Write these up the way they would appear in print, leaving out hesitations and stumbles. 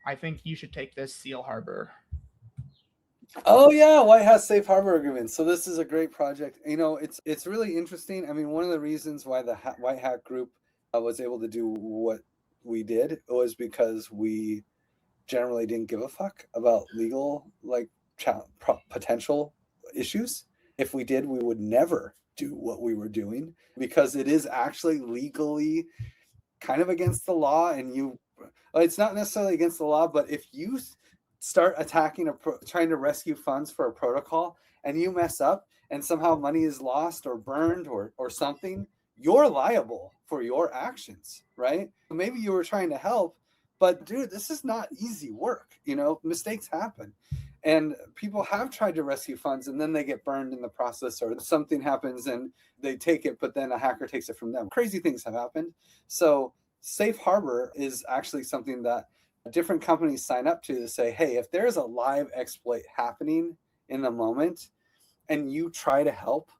I think you should take this Seal Harbor. Oh yeah, White Hat Safe Harbor Agreement. So this is a great project. It's really interesting. I mean, one of the reasons why the White Hat Group was able to do what we did was because we generally didn't give a fuck about legal potential issues. If we did, we would never do what we were doing because it is actually legally kind of against the law. And it's not necessarily against the law, but if you start attacking trying to rescue funds for a protocol and you mess up and somehow money is lost or burned or something, you're liable for your actions, right? Maybe you were trying to help, but dude, this is not easy work. Mistakes happen. And people have tried to rescue funds and then they get burned in the process, or something happens and they take it, but then a hacker takes it from them. Crazy things have happened. So Safe Harbor is actually something that different companies sign up to say, hey, if there's a live exploit happening in the moment and you try to help,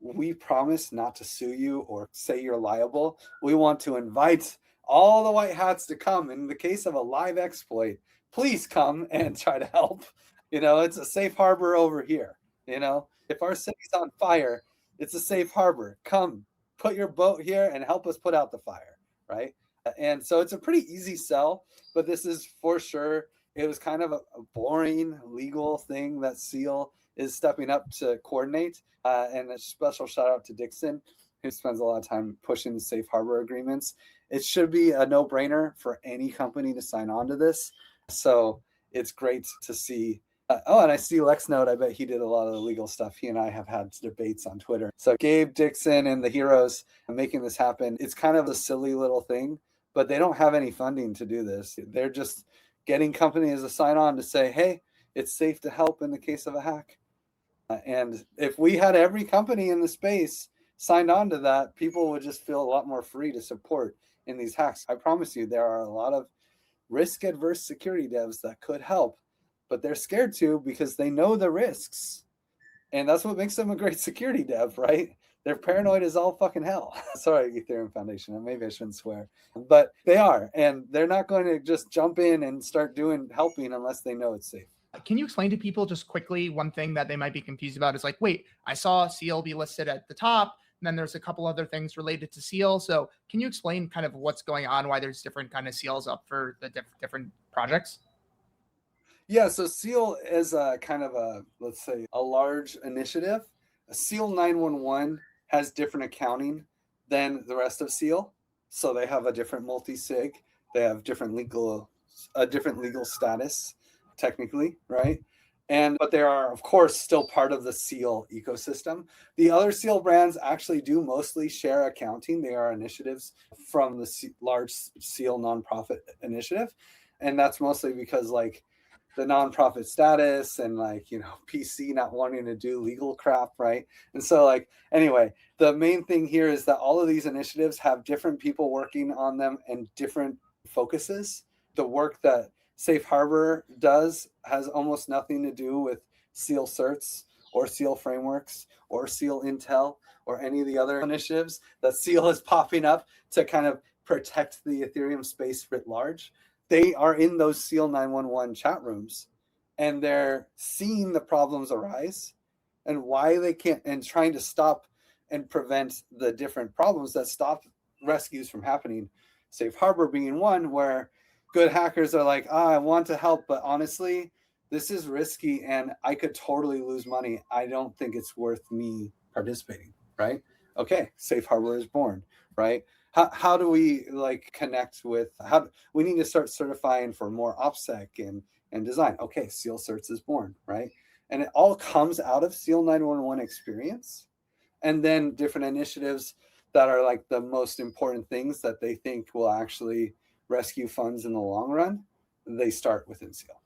we promise not to sue you or say you're liable. We want to invite all the white hats to come. In the case of a live exploit, please come and try to help. It's a safe harbor over here. If our city's on fire, it's a safe harbor. Come, put your boat here and help us put out the fire, right? And so it's a pretty easy sell, but this is for sure. It was kind of a boring legal thing that Seal is stepping up to coordinate. And a special shout out to Dixon, who spends a lot of time pushing the safe harbor agreements. It should be a no-brainer for any company to sign on to this. So it's great to see. And I see LexNode. I bet he did a lot of the legal stuff. He and I have had debates on Twitter. So Gabe, Dixon, and the heroes making this happen. It's kind of a silly little thing, but they don't have any funding to do this. They're just getting companies to sign on to say, hey, it's safe to help in the case of a hack. And if we had every company in the space signed on to that, people would just feel a lot more free to support in these hacks. I promise you, there are a lot of risk-adverse security devs that could help, but they're scared to because they know the risks. And that's what makes them a great security dev, right? They're paranoid as all fucking hell. Sorry, Ethereum Foundation. Maybe I shouldn't swear. But they are. And they're not going to just jump in and start helping unless they know it's safe. Can you explain to people just quickly one thing that they might be confused about is like, wait, I saw Seal be listed at the top, and then there's a couple other things related to Seal. So can you explain kind of what's going on, why there's different kind of seals up for the different projects? Yeah, so Seal is a kind of let's say, a large initiative. Seal 911 has different accounting than the rest of Seal. So they have a different multi-sig. They have a different legal status, technically, right? But they are, of course, still part of the Seal ecosystem. The other Seal brands actually do mostly share accounting. They are initiatives from the large Seal nonprofit initiative. And that's mostly because, the nonprofit status and PC not wanting to do legal crap, right? And so anyway, the main thing here is that all of these initiatives have different people working on them and different focuses. The work that Safe Harbor does has almost nothing to do with Seal certs or Seal frameworks or Seal Intel or any of the other initiatives that Seal is popping up to kind of protect the Ethereum space writ large. They are in those Seal 911 chat rooms and they're seeing the problems arise and why they can't, and trying to stop and prevent the different problems that stop rescues from happening. Safe Harbor being one where good hackers are like, I want to help, but honestly, this is risky and I could totally lose money. I don't think it's worth me participating, right? Okay, Safe Harbor is born, right? How do we connect with, we need to start certifying for more OPSEC and design. Okay, Seal Certs is born, right? And it all comes out of Seal 911 experience. And then different initiatives that are the most important things that they think will actually rescue funds in the long run, they start within Seal.